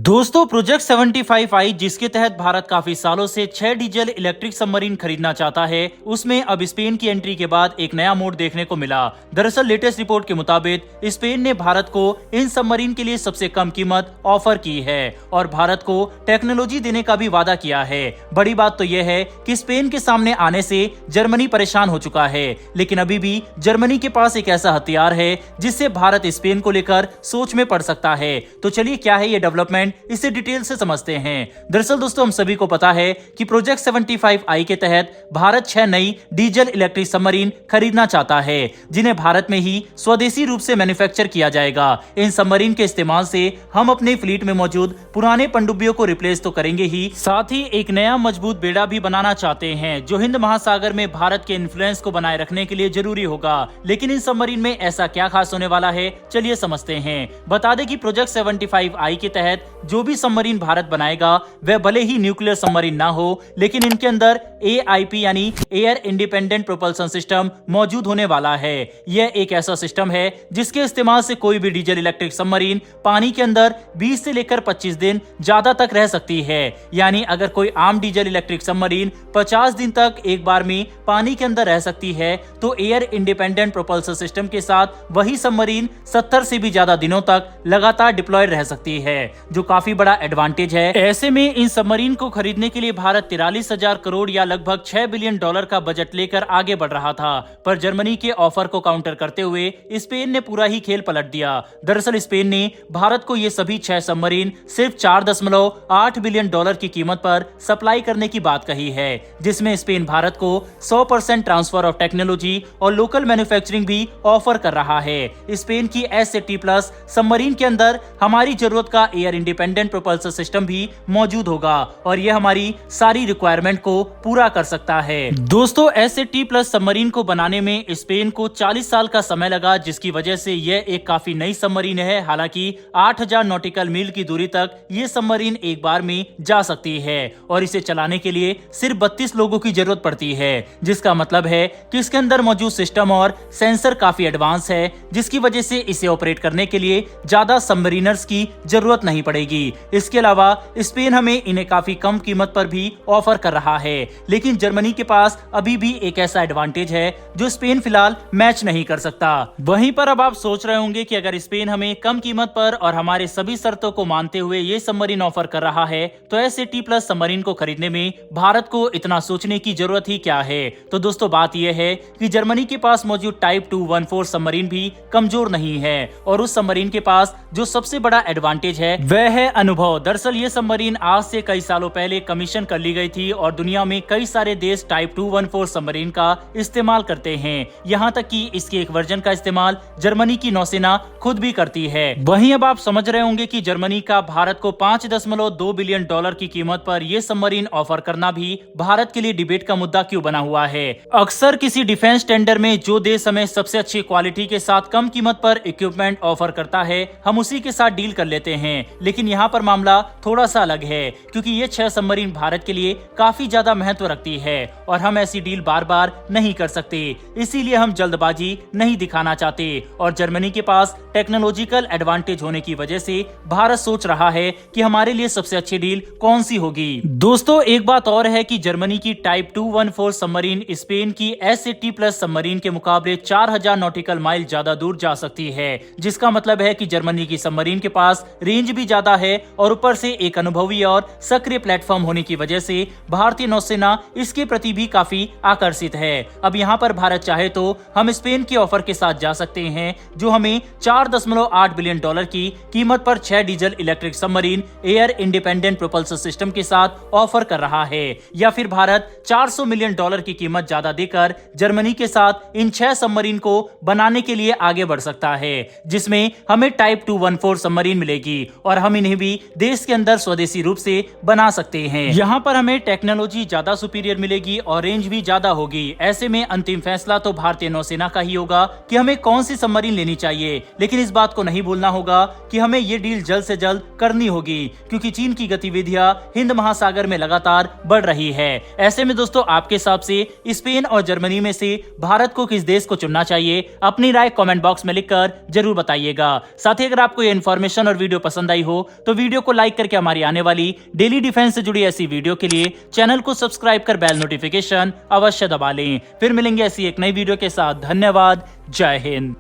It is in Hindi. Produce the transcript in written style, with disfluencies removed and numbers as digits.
दोस्तों प्रोजेक्ट 75 आई जिसके तहत भारत काफी सालों से 6 डीजल इलेक्ट्रिक सबमरीन खरीदना चाहता है, उसमें अब स्पेन की एंट्री के बाद एक नया मोड़ देखने को मिला। दरअसल लेटेस्ट रिपोर्ट के मुताबिक स्पेन ने भारत को इन सबमरीन के लिए सबसे कम कीमत ऑफर की है और भारत को टेक्नोलॉजी देने का भी वादा किया है। बड़ी बात तो यह है कि स्पेन के सामने आने से जर्मनी परेशान हो चुका है, लेकिन अभी भी जर्मनी के पास एक ऐसा हथियार है जिससे भारत स्पेन को लेकर सोच में पड़ सकता है। तो चलिए क्या है ये डेवलपमेंट, इसे डिटेल से समझते हैं। दरअसल दोस्तों हम सभी को पता है कि प्रोजेक्ट 75 आई के तहत भारत 6 नई डीजल इलेक्ट्रिक सबमरीन खरीदना चाहता है, जिन्हें भारत में ही स्वदेशी रूप से मैन्युफैक्चर किया जाएगा। इन सबमरीन के इस्तेमाल से हम अपने फ्लीट में मौजूद पुराने पनडुब्बियों को रिप्लेस तो करेंगे ही, साथ ही एक नया मजबूत बेड़ा भी बनाना चाहते हैं जो हिंद महासागर में भारत के इन्फ्लुएंस को बनाए रखने के लिए जरूरी होगा। लेकिन इन सबमरीन में ऐसा क्या खास होने वाला है, चलिए समझते हैं। बता दें कि प्रोजेक्ट 75 आई के तहत जो भी सबमरीन भारत बनाएगा वह भले ही न्यूक्लियर सबमरीन ना हो, लेकिन इनके अंदर AIP यानी एयर इंडिपेंडेंट प्रोपल्सन सिस्टम मौजूद होने वाला है। यह एक ऐसा सिस्टम है जिसके इस्तेमाल से कोई भी डीजल इलेक्ट्रिक सबमरीन पानी के अंदर 20 से लेकर 25 दिन ज्यादा तक रह सकती है। यानी अगर कोई आम डीजल इलेक्ट्रिक सबमरीन 50 दिन तक एक बार में पानी के अंदर रह सकती है, तो एयर इंडिपेंडेंट प्रोपल्सन सिस्टम के साथ वही सबमरीन 70 से भी ज्यादा दिनों तक लगातार डिप्लॉयड रह सकती है, जो काफी बड़ा एडवांटेज है। ऐसे में इन सबमरीन को खरीदने के लिए भारत 43,000 करोड़ या लगभग $6 बिलियन का बजट लेकर आगे बढ़ रहा था, पर जर्मनी के ऑफर को काउंटर करते हुए स्पेन ने पूरा ही खेल पलट दिया। दरअसल स्पेन ने भारत को ये सभी 6 सबमरीन सिर्फ $4.8 बिलियन की कीमत पर सप्लाई करने की बात कही है, जिसमें स्पेन भारत को 100% ट्रांसफर ऑफ टेक्नोलॉजी और लोकल मैन्युफैक्चरिंग भी ऑफर कर रहा है। स्पेन की S80+ सबमरीन के अंदर हमारी जरूरत का एयर इंडिपेंडेंट प्रोपल्सन सिस्टम भी मौजूद होगा और यह हमारी सारी रिक्वायरमेंट को पूरा कर सकता है। दोस्तों S80+ सबमरीन को बनाने में स्पेन को 40 साल का समय लगा, जिसकी वजह से यह एक काफी नई सबमरीन है। हालांकि 8,000 नॉटिकल मील की दूरी तक ये सबमरीन एक बार में जा सकती है और इसे चलाने के लिए सिर्फ 32 लोगों की जरूरत पड़ती है, जिसका मतलब है कि इसके अंदर मौजूद सिस्टम और सेंसर काफी एडवांस है, जिसकी वजह से इसे ऑपरेट करने के लिए ज्यादा सबमरीनर्स की जरूरत नहीं पड़ेगी। इसके अलावा स्पेन हमें इन्हें काफी कम कीमत पर भी ऑफर कर रहा है, लेकिन जर्मनी के पास अभी भी एक ऐसा एडवांटेज है जो स्पेन फिलहाल मैच नहीं कर सकता। वहीं पर अब आप सोच रहे होंगे कि अगर स्पेन हमें कम कीमत पर और हमारे सभी शर्तों को मानते हुए ये सबमरीन ऑफर कर रहा है, तो S80+ सबमरीन को खरीदने में भारत को इतना सोचने की जरूरत ही क्या है। तो दोस्तों बात यह है कि जर्मनी के पास मौजूद टाइप 214 सबमरीन भी कमजोर नहीं है और उस सबमरीन के पास जो सबसे बड़ा एडवांटेज है वह है अनुभव। दरअसल ये सबमरीन आज से कई सालों पहले कमीशन कर ली गई थी और दुनिया में कई सारे देश टाइप 214 सबमरीन का इस्तेमाल करते हैं। यहाँ तक कि इसके एक वर्जन का इस्तेमाल जर्मनी की नौसेना खुद भी करती है। वहीं अब आप समझ रहे होंगे कि जर्मनी का भारत को $5.2 बिलियन की कीमत पर यह सबमरीन ऑफर करना भी भारत के लिए डिबेट का मुद्दा क्यों बना हुआ है। अक्सर किसी डिफेंस टेंडर में जो देश हमें सबसे अच्छी क्वालिटी के साथ कम कीमत पर इक्विपमेंट ऑफर करता है, हम उसी के साथ डील कर लेते हैं। लेकिन यहाँ पर मामला थोड़ा सा अलग है, क्योंकि ये 6 सबमरीन भारत के लिए काफी ज्यादा महत्व रखती है और हम ऐसी डील बार बार नहीं कर सकते। इसीलिए हम जल्दबाजी नहीं दिखाना चाहते और जर्मनी के पास टेक्नोलॉजिकल एडवांटेज होने की वजह से भारत सोच रहा है कि हमारे लिए सबसे अच्छी डील कौन सी होगी। दोस्तों एक बात और है कि जर्मनी की टाइप 214 सबमरीन स्पेन की S80+ सबमरीन के मुकाबले 4,000 नॉटिकल माइल ज्यादा दूर जा सकती है, जिसका मतलब है कि जर्मनी की सबमरीन के पास रेंज भी ज्यादा है और ऊपर से एक अनुभवी और सक्रिय प्लेटफॉर्म होने की वजह से भारतीय नौसेना इसके प्रति भी काफी आकर्षित है। अब यहाँ पर भारत चाहे तो हम स्पेन के ऑफर के साथ जा सकते हैं, जो हमें $4.8 बिलियन की कीमत पर 6 diesel electric submarine air independent propulsion system के साथ ऑफर कर रहा है, या फिर भारत $400 मिलियन की कीमत ज्यादा देकर जर्मनी के साथ इन 6 सबमरीन को बनाने के लिए आगे बढ़ सकता है, जिसमें हमें टाइप 214 सबमरीन मिलेगी और हम इन्हें भी देश के अंदर स्वदेशी रूप से बना सकते हैं। यहाँ पर हमें टेक्नोलॉजी ज्यादा सुपीरियर मिलेगी और रेंज भी ज्यादा होगी। ऐसे में अंतिम फैसला तो भारतीय नौसेना का ही होगा कि हमें कौन सी सबमरीन लेनी चाहिए, लेकिन इस बात को नहीं भूलना होगा कि हमें ये डील जल्द से जल्द करनी होगी, क्योंकि चीन की गतिविधियां हिंद महासागर में लगातार बढ़ रही है। ऐसे में दोस्तों आपके हिसाब से स्पेन और जर्मनी में से भारत को किस देश को चुनना चाहिए, अपनी राय कमेंट बॉक्स में लिखकर जरूर बताइएगा। साथ ही अगर आपको ये इन्फॉर्मेशन और वीडियो पसंद आई हो तो वीडियो को लाइक करके हमारी आने वाली डेली डिफेंस से जुड़ी ऐसी वीडियो के लिए चैनल को सब्सक्राइब कर बेल नोटिफिकेशन अवश्य दबा लें। फिर मिलेंगे ऐसी एक नई वीडियो के साथ। धन्यवाद। जय हिंद।